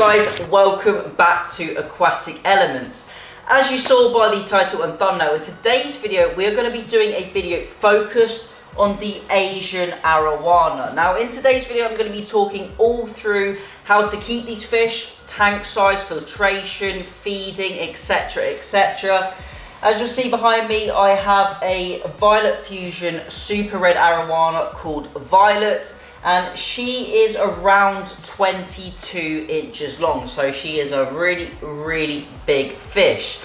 guys, welcome back to Aquatic Elements. As you saw by the title and thumbnail, in today's video we're going to be doing a video focused on the Asian Arowana. Now in today's video I'm going to be talking all through how to keep these fish, tank size, filtration, feeding, etc, etc. As you'll see behind me, I have a Violet Fusion Super Red Arowana called Violet, and she is around 22 inches long, so she is a really big fish.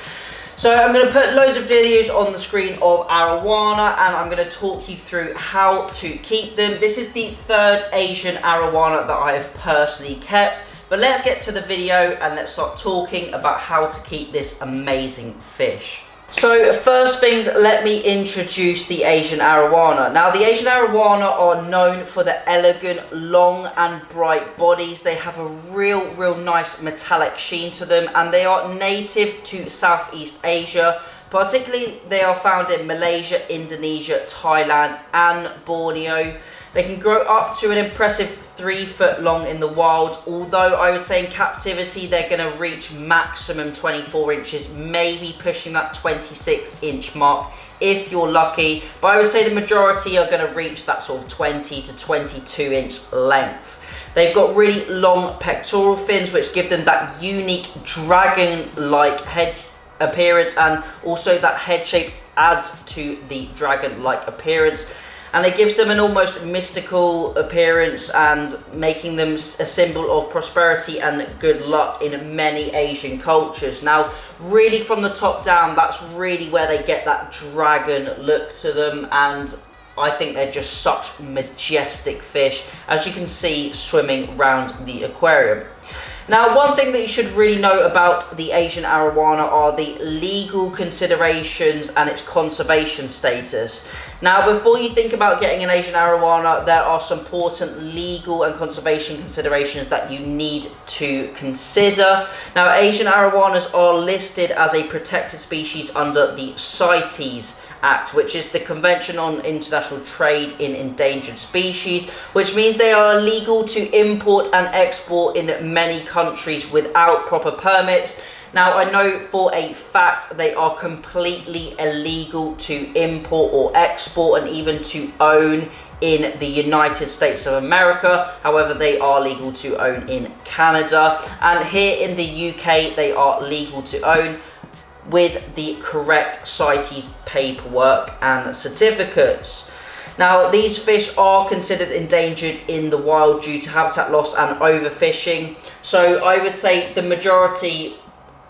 So I'm going to put loads of videos on the screen of Arowana, and I'm going to talk you through how to keep them. This is the third Asian Arowana that I have personally kept, but let's get to the video and let's start talking about how to keep this amazing fish. So first things, let me introduce the Asian Arowana. Now the Asian Arowana are known for their elegant, long and bright bodies. They have a real nice metallic sheen to them, and they are native to Southeast Asia. Particularly they are found in Malaysia, Indonesia, Thailand and Borneo. They can grow up to an impressive 3 foot long in the wild, although I would say in captivity they're going to reach maximum 24 inches, maybe pushing that 26 inch mark if you're lucky. But I would say the majority are going to reach that sort of 20 to 22 inch length. They've got really long pectoral fins which give them that unique dragon-like head appearance, and also that head shape adds to the dragon-like appearance. And it gives them an almost mystical appearance, and making them a symbol of prosperity and good luck in many Asian cultures. Now, really from the top down, that's really where they get that dragon look to them, and I think they're just such majestic fish, as you can see swimming around the aquarium. Now, one thing that you should really know about the Asian Arowana are the legal considerations and its conservation status. Now, before you think about getting an Asian Arowana, there are some important legal and conservation considerations that you need to consider. Now, Asian Arowanas are listed as a protected species under the CITES Act, which is the Convention on International Trade in Endangered Species, which means they are illegal to import and export in many countries without proper permits. Now, I know for a fact they are completely illegal to import or export and even to own in the United States of America. However, they are legal to own in Canada, and here in the UK they are legal to own with the correct CITES paperwork and certificates. Now, these fish are considered endangered in the wild due to habitat loss and overfishing. So I would say the majority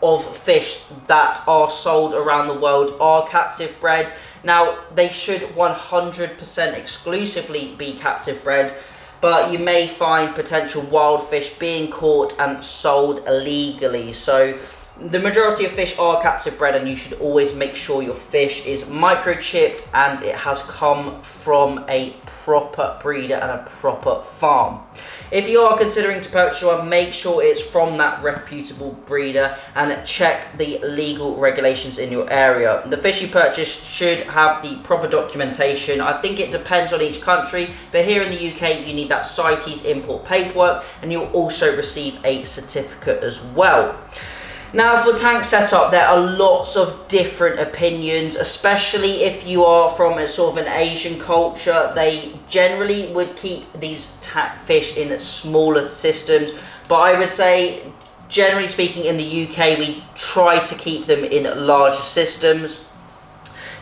of fish that are sold around the world are captive bred. Now, they should 100% exclusively be captive bred, but you may find potential wild fish being caught and sold illegally. So the majority of fish are captive bred, and you should always make sure your fish is microchipped and it has come from a proper breeder and a proper farm. If you are considering to purchase one, make sure it's from that reputable breeder and check the legal regulations in your area. The fish you purchase should have the proper documentation. I think it depends on each country, but here in the UK you need that CITES import paperwork, and you'll also receive a certificate as well. Now, for tank setup, there are lots of different opinions, especially if you are from a sort of an Asian culture. They generally would keep these fish in smaller systems, but I would say, generally speaking, in the UK, we try to keep them in larger systems.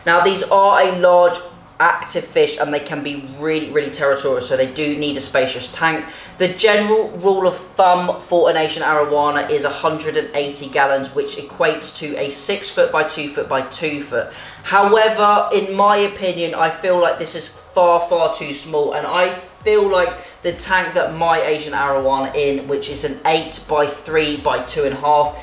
Now, these are a large active fish, and they can be really territorial, so they do need a spacious tank. The general rule of thumb for an Asian Arowana is 180 gallons, which equates to a 6 foot by 2 foot by 2 foot. However, in my opinion, I feel like this is far too small, and I feel like the tank that my Asian Arowana in, which is an 8 by 3 by 2.5,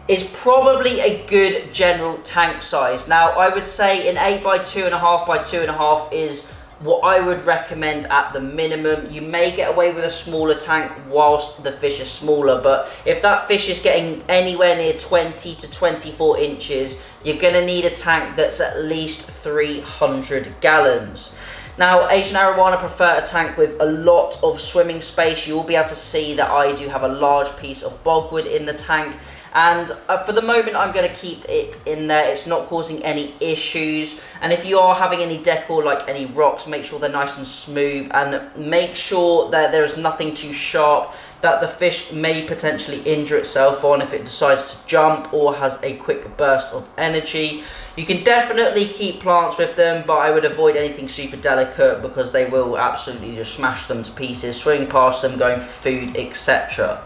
is probably a good general tank size. Now, I would say an 8 by 2.5 by 2.5 is what I would recommend at the minimum. You may get away with a smaller tank whilst the fish is smaller, but if that fish is getting anywhere near 20 to 24 inches, you're going to need a tank that's at least 300 gallons. Now, Asian Arowana prefer a tank with a lot of swimming space. You will be able to see that I do have a large piece of bogwood in the tank. And for the moment, I'm going to keep it in there. It's not causing any issues. And if you are having any decor, like any rocks, make sure they're nice and smooth. And make sure that there is nothing too sharp that the fish may potentially injure itself on if it decides to jump or has a quick burst of energy. You can definitely keep plants with them, but I would avoid anything super delicate because they will absolutely just smash them to pieces, swimming past them, going for food, etc.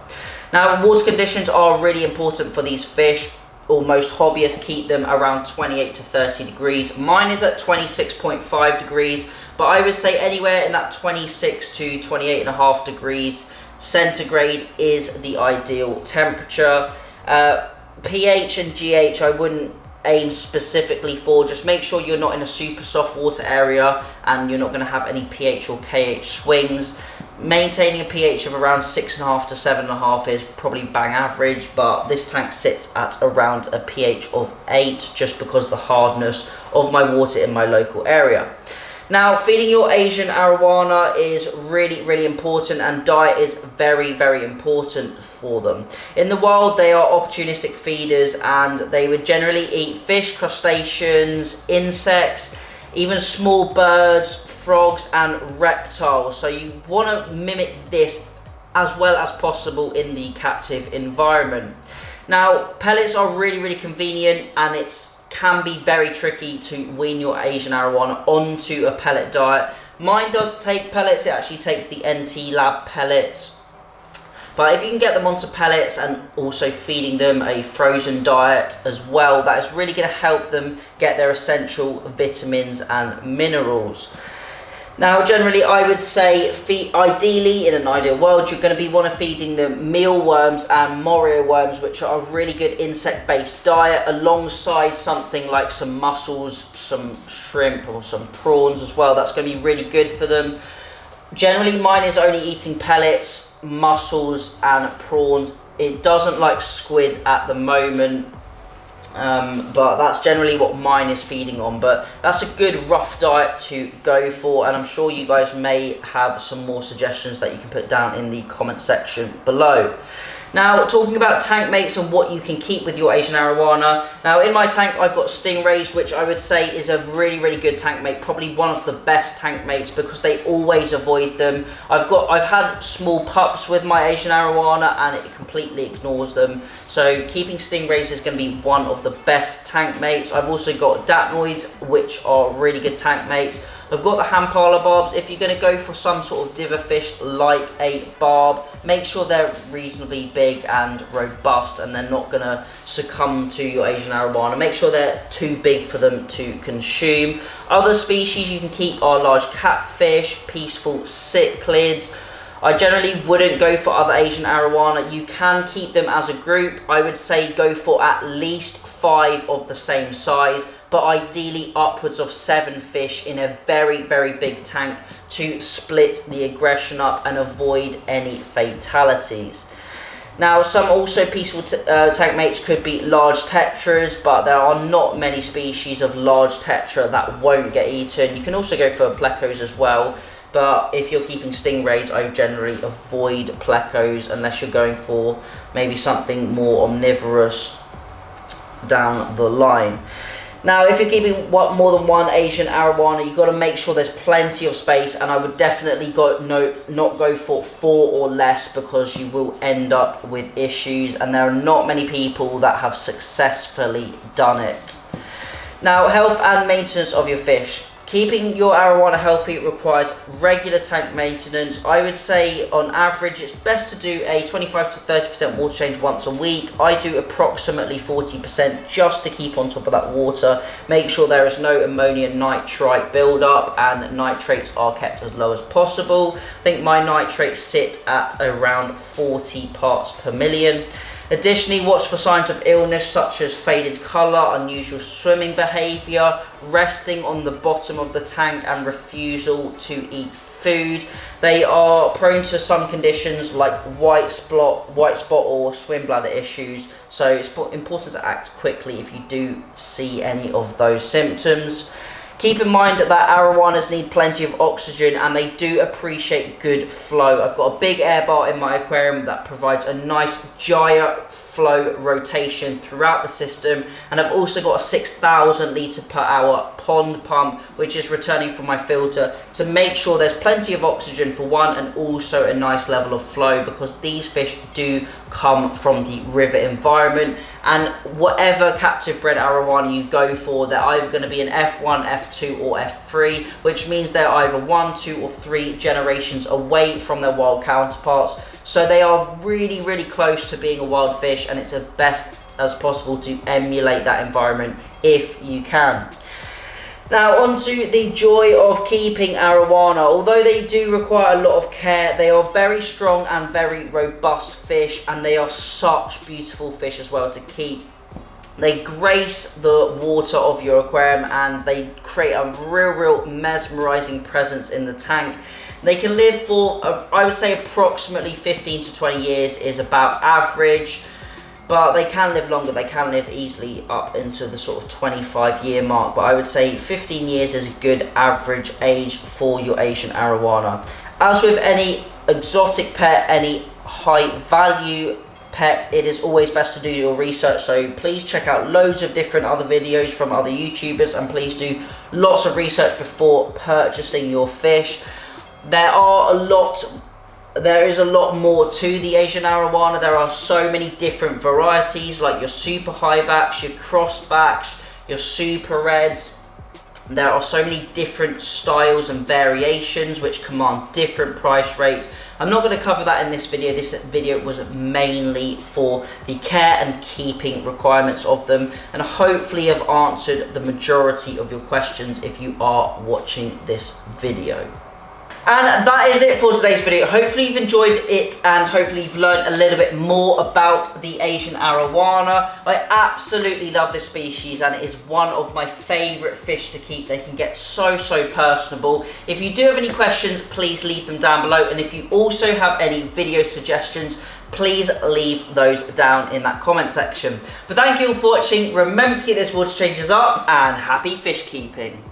Now, water conditions are really important for these fish. Most hobbyists keep them around 28 to 30 degrees. Mine is at 26.5 degrees, but I would say anywhere in that 26 to 28.5 degrees centigrade is the ideal temperature. pH and GH I wouldn't aim specifically for. Just make sure you're not in a super soft water area and you're not going to have any pH or KH swings. Maintaining a pH of around 6.5 to 7.5 is probably bang average, but this tank sits at around a pH of 8 just because of the hardness of my water in my local area. Now, feeding your Asian Arowana is really important, and diet is very important for them. In the wild, they are opportunistic feeders and they would generally eat fish, crustaceans, insects, even small birds, frogs and reptiles. So you want to mimic this as well as possible in the captive environment. Now, pellets are really convenient, and can be very tricky to wean your Asian Arowana onto a pellet diet. Mine does take pellets. It actually takes the NT Lab pellets. But if you can get them onto pellets and also feeding them a frozen diet as well, that is really going to help them get their essential vitamins and minerals. Now, generally, I would say, ideally, in an ideal world, you're going to want to feeding them mealworms and morio worms, which are a really good insect-based diet, alongside something like some mussels, some shrimp, or some prawns as well. That's going to be really good for them. Generally, mine is only eating pellets, mussels, and prawns. It doesn't like squid at the moment. But that's generally what mine is feeding on. But that's a good rough diet to go for, and I'm sure you guys may have some more suggestions that you can put down in the comment section below. Now, talking about tank mates and what you can keep with your Asian Arowana. Now, in my tank, I've got stingrays, which I would say is a really good tank mate. Probably one of the best tank mates because they always avoid them. I've had small pups with my Asian Arowana and it completely ignores them. So keeping stingrays is going to be one of the best tank mates. I've also got datnoids, which are really good tank mates. I've got the Hampala barbs. If you're going to go for some sort of diver fish like a barb, make sure they're reasonably big and robust and they're not going to succumb to your Asian Arowana. Make sure they're too big for them to consume. Other species you can keep are large catfish, peaceful cichlids. I generally wouldn't go for other Asian Arowana. You can keep them as a group. I would say go for at least 5 of the same size, but ideally upwards of 7 fish in a very big tank to split the aggression up and avoid any fatalities. Now, some also peaceful tank mates could be large tetras, but there are not many species of large tetra that won't get eaten. You can also go for plecos as well, but if you're keeping stingrays, I would generally avoid plecos unless you're going for maybe something more omnivorous down the line. Now, if you're keeping more than one Asian Arowana, you've got to make sure there's plenty of space, and I would definitely not go for 4 or less because you will end up with issues, and there are not many people that have successfully done it. Now, health and maintenance of your fish. Keeping your Arowana healthy requires regular tank maintenance. I would say on average it's best to do a 25 to 30% water change once a week. I do approximately 40% just to keep on top of that water. Make sure there is no ammonium nitrite buildup and nitrates are kept as low as possible. I think my nitrates sit at around 40 parts per million. Additionally, watch for signs of illness such as faded colour, unusual swimming behaviour, resting on the bottom of the tank and refusal to eat food. They are prone to some conditions like white spot or swim bladder issues, so it's important to act quickly if you do see any of those symptoms. Keep in mind that arowanas need plenty of oxygen and they do appreciate good flow. I've got a big air bar in my aquarium that provides a nice gyre flow rotation throughout the system, and I've also got a 6,000 litre per hour pond pump which is returning from my filter to make sure there's plenty of oxygen for one, and also a nice level of flow, because these fish do come from the river environment. And whatever captive bred arowana you go for, they're either going to be an F1, F2 or F3, which means they're either 1, 2 or 3 generations away from their wild counterparts. So they are really, really close to being a wild fish, and it's as best as possible to emulate that environment if you can. Now onto the joy of keeping arowana. Although they do require a lot of care, they are very strong and very robust fish, and they are such beautiful fish as well to keep. They grace the water of your aquarium and they create a real mesmerizing presence in the tank. They can live for, I would say approximately 15 to 20 years is about average. But they can live longer, they can live easily up into the sort of 25-year mark. But I would say 15 years is a good average age for your Asian arowana. As with any exotic pet, any high value pet, it is always best to do your research. So please check out loads of different other videos from other YouTubers, and please do lots of research before purchasing your fish. There is a lot more to the Asian arowana. There are so many different varieties, like your super high backs, your cross backs, your super reds. There are so many different styles and variations which command different price rates. I'm not going to cover that in this video. This video was mainly for the care and keeping requirements of them, and hopefully I've answered the majority of your questions if you are watching this video. And that is it for today's video. Hopefully you've enjoyed it, and hopefully you've learned a little bit more about the Asian arowana. I absolutely love this species, and it is one of my favourite fish to keep. They can get so personable. If you do have any questions, please leave them down below, and if you also have any video suggestions, please leave those down in that comment section. But thank you all for watching. Remember to keep those water changes up, and happy fish keeping.